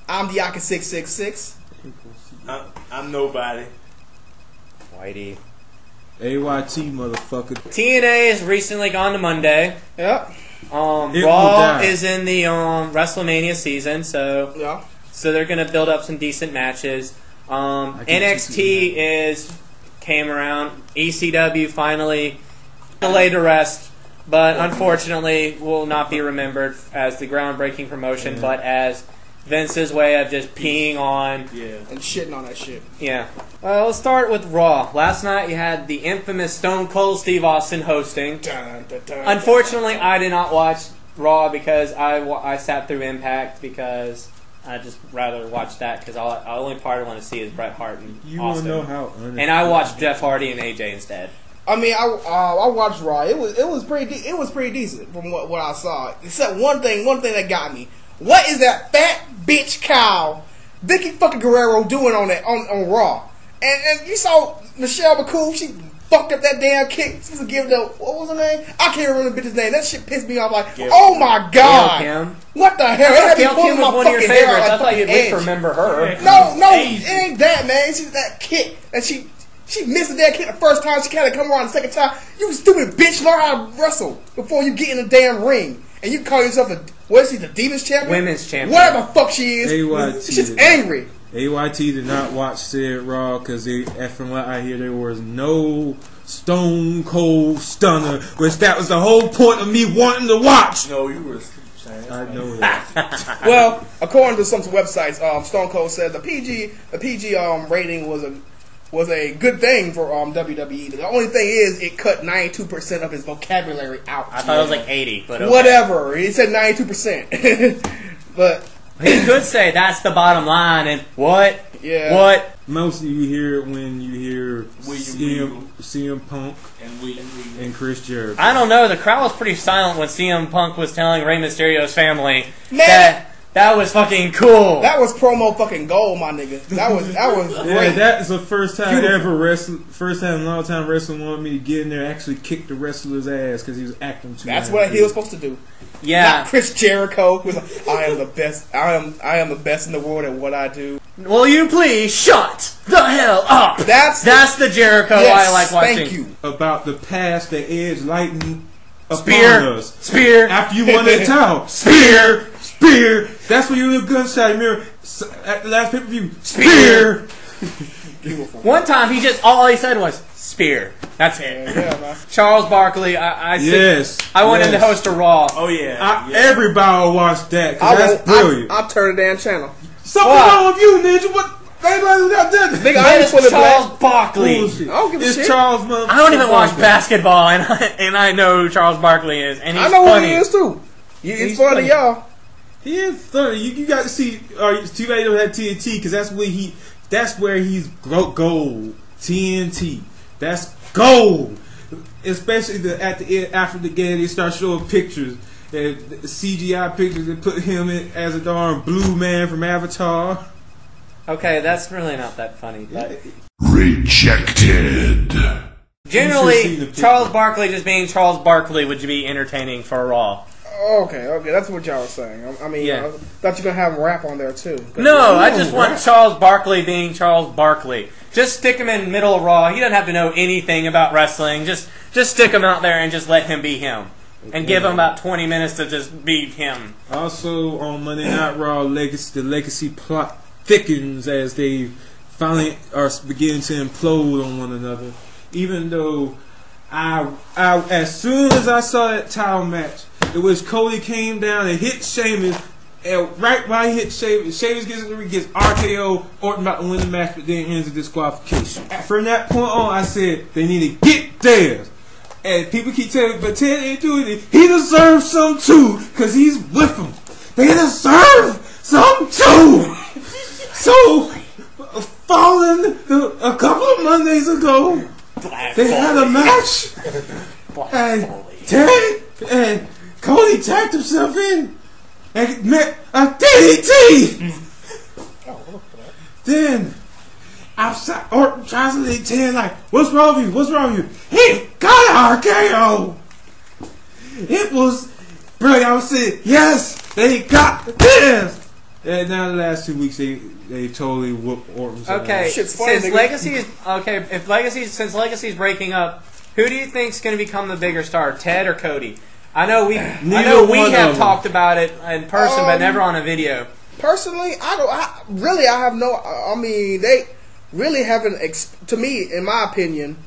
I'm the Yaka 666. I'm nobody. Whitey. AYT, motherfucker. TNA has recently gone to Monday. Yep. Raw is in the WrestleMania season, so Yeah. they're gonna build up some decent matches. NXT came around. ECW finally laid to rest, but unfortunately will not be remembered as the groundbreaking promotion, but as Vince's way of just peeing on and shitting on that shit. Yeah. Let's start with Raw. Last night you had the infamous Stone Cold Steve Austin hosting. Unfortunately, I did not watch Raw because I sat through Impact because I just rather watch that because the only part I want to see is Bret Hart and Austin. Know how and I watched Jeff Hardy and AJ instead. I mean, I watched Raw. It was pretty decent from what I saw. Except one thing that got me. What is that fat bitch cow Vicky fucking Guerrero doing on Raw? And you saw Michelle McCool, she fucked up that damn kick. She was giving what was her name? I can't remember the bitch's name. That shit pissed me off. Like, oh my god, what the hell? Gail Kim was one of your favorites. I thought you'd at least remember her. No, it ain't that, man. It's just that kick, and she missed the damn kick the first time. She kind of come around the second time. You stupid bitch, learn how to wrestle before you get in the damn ring. And you call yourself the Divas Champion? Women's Champion. Whatever the fuck she is. She's just angry. AYT did not watch said Raw because from what I hear, there was no Stone Cold Stunner, which that was the whole point of me wanting to watch. No, you were asleep, Shane. I know that. Well, according to some websites, Stone Cold said the PG rating was a good thing for WWE. The only thing is, it cut 92% of his vocabulary out. I thought it was like 80, but okay. Whatever. He said 92%. But he could say that's the bottom line. And what? Yeah. What? Mostly you hear it when you hear CM Punk and Chris Jericho. I don't know. The crowd was pretty silent when CM Punk was telling Rey Mysterio's family that was fucking cool. That was promo fucking gold, my nigga. That was great. Yeah, that is the first time first time in a long time wrestling wanted me to get in there and actually kick the wrestler's ass because he was acting too. That's what he was supposed to do. Yeah. Not Chris Jericho was like, I am the best. I am the best in the world at what I do. Will you please shut the hell up? That's the Jericho I like watching. Thank you. About the past, the Edge lightning upon us. Spear. After you won that title. Spear. That's when you were a gunshot. Remember at the last pay-per-view. Spear. One time all he said was spear. That's it. Yeah, man. Charles Barkley. I went in to host a Raw. Oh yeah. Everybody watched that because that's brilliant. I'll turn the damn channel. Something wrong with you, Ninja. What? Everybody got that. Nigga, I ain't for the Charles Barkley. Bullshit. I don't give a shit. Charles. I don't even watch basketball, and I know who Charles Barkley is, and he's I know funny. who he is too. It's funny to y'all. He is funny. You got to see. Too bad you don't have TNT because that's where he's gold. TNT. That's gold. Especially at the end after the game, they start showing pictures. CGI pictures that put him in as a darn blue man from Avatar. Okay, that's really not that funny. But rejected. Generally, Charles Barkley just being Charles Barkley would be entertaining for a Raw. Okay, that's what y'all were saying. I mean, I thought you were gonna have him rap on there too. No, I just want Charles Barkley being Charles Barkley. Just stick him in the middle of Raw. He doesn't have to know anything about wrestling. Just stick him out there and just let him be him. And give him about 20 minutes to just be him. Also, on Monday Night Raw, the legacy plot thickens as they finally are beginning to implode on one another. Even though as soon as I saw that title match, in which Cody came down and hit Sheamus, and right while he hit Sheamus gets RKO, Orton about to win the match, but then ends in disqualification. From that point on, I said they need to get theirs. And people keep telling me, but Ted ain't doing it. He deserves some too, because he's with them. They deserve some too. So, a couple of Mondays ago, they had a match. And Cody tagged himself in and met a DDT. Then, outside, Orton tries to lead Ted like, what's wrong with you? What's wrong with you? He got an RKO. It was brilliant. I was saying, yes, they got this. And now the last 2 weeks they totally whooped Orton's Okay, ass. Shit's funny, since Legacy's breaking up, who do you think's going to become the bigger star, Ted or Cody? I know we one have of talked about it in person, but never on a video. Personally, I have no. I mean, they really haven't. To me, in my opinion,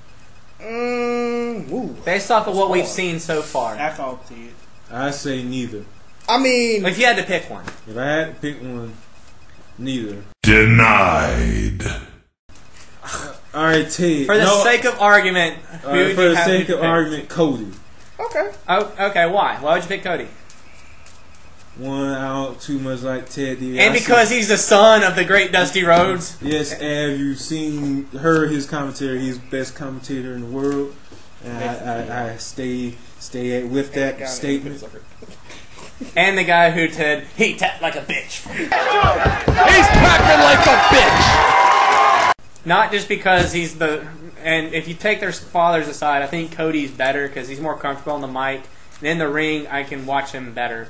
Based off of what we've seen so far. That's all Ted. I say neither. I mean, If you had to pick one. If I had to pick one, neither. Denied. All right, Ted. For the sake of argument, All right, for the sake of argument, Cody. okay. Oh, okay, why? Why would you pick Cody? One, I don't too much like Ted DiBiase. And because he's the son of the great Dusty Rhodes. Yes, have you heard his commentary? He's the best commentator in the world. And I stay with that statement. And the guy who he tapped like a bitch. He's packing like a bitch. Not just because he's and if you take their fathers aside, I think Cody's better because he's more comfortable on the mic. And in the ring, I can watch him better.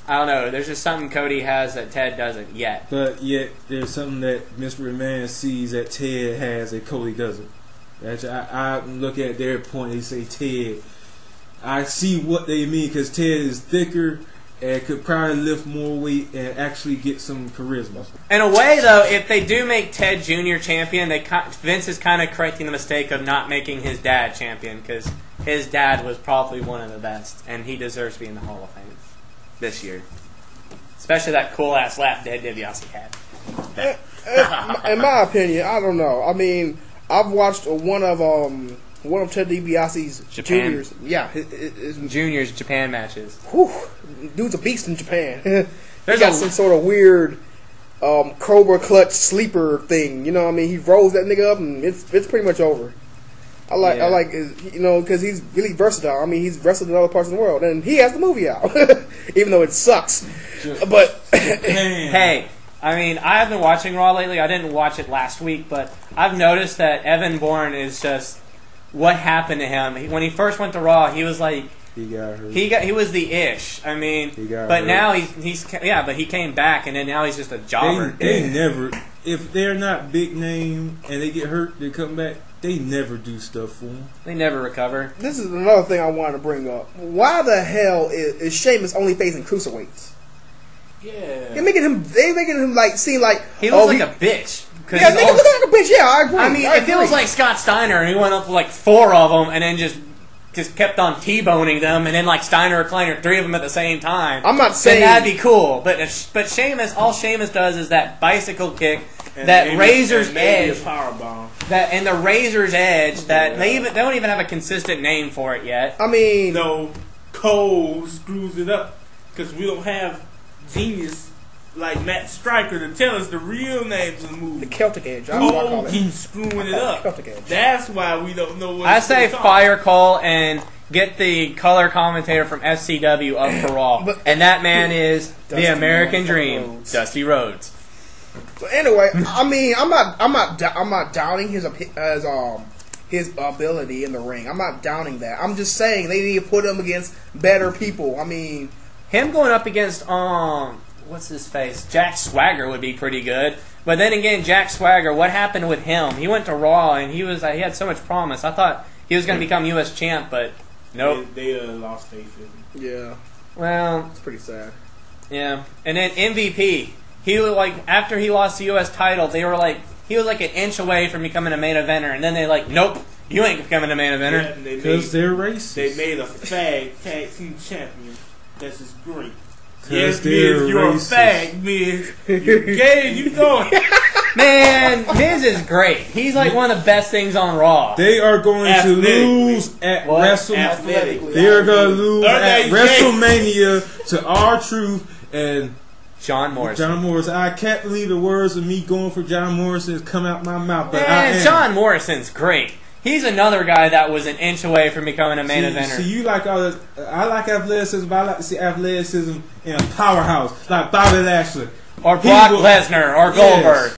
I don't know. There's just something Cody has that Ted doesn't yet. But yet, there's something that Mr. McMahon sees that Ted has that Cody doesn't. I look at their point. They say Ted. I see what they mean because Ted is thicker and could probably lift more weight and actually get some charisma. In a way, though, if they do make Ted Jr. champion, Vince is kind of correcting the mistake of not making his dad champion because his dad was probably one of the best, and he deserves to be in the Hall of Fame this year. Especially that cool-ass laugh Ted DiBiase had. In my opinion, I don't know. I mean, I've watched one of Ted DiBiase's Japan. juniors. Yeah, his Junior's Japan matches. whew, dude's a beast in Japan. He There's got a- some sort of weird Cobra clutch sleeper thing. You know what I mean? He rolls that nigga up and it's pretty much over. I like because he's really versatile. I mean, he's wrestled in other parts of the world, and he has the movie out, even though it sucks. But Hey, I mean, I have been watching Raw lately. I didn't watch it last week, but I've noticed that Evan Bourne is just what happened to him. When he first went to Raw, he was like He got hurt. he was the ish. I mean, got but hurt. now but he came back, and then now he's just a jobber. They never, if they're not big name and they get hurt, they come back. They never do stuff for them. They never recover. this is another thing I wanted to bring up. Why the hell is Sheamus only facing cruiserweights? Yeah. They're making him like seem like He looks like a bitch. 'Cause yeah, he's nigga all- look like a bitch. Yeah, I agree. I mean, I if it was agree. like Scott Steiner and he went up with like 4 of them and then just kept on T-boning them and then like Steiner or Kleiner 3 of them at the same time. I'm not saying then that'd be cool. But Sheamus, all Sheamus does is that bicycle kick, that razor's edge, power bomb. and the razor's edge that they don't even have a consistent name for it yet. I mean, No, Cole screws it up because we don't have genius like Matt Stryker to tell us the real names of the the movie. Celtic Edge. That's what I Cole call it. keeps screwing it up. Celtic Edge. That's why we don't know what. I it's say gonna fire Cole and get the color commentator from FCW up for Raw, But- and that man is the Dusty American Rhodes. Dream, Dusty Rhodes. So anyway, I mean, I'm not doubting his ability in the ring. I'm not downing that. I'm just saying they need to put him against better people. I mean, Him going up against what's his face? Jack Swagger would be pretty good. But then again, Jack Swagger, what happened with him? He went to Raw and he had so much promise. I thought he was going to become U.S. champ, but nope. They lost faith in him. yeah, Well, it's pretty sad. yeah. And then MVP, he was like after he lost the U.S. title, they were like he was like an inch away from becoming a main eventer, and then they like, nope, you ain't becoming a main eventer. Yeah, and Because they're racist. they made a fag tag team champion. That's just great. 'Cause Yes, they're Miz, you're racist. a fag, Miz. You're gay, you know it. Man, Miz is great. He's like one of the best things on Raw. They are going to Athletically. lose at What? WrestleMania. Athletically. They are going to lose Are at they WrestleMania to R-Truth and John Morrison. John Morrison. I can't believe the words of me going for John Morrison has come out my mouth, but I Man, am. John Morrison's great. He's another guy that was an inch away from becoming a main eventer. See, you like all this. I like athleticism, but I like to see athleticism in a powerhouse like Bobby Lashley. Or He Brock will- Lesnar or Goldberg.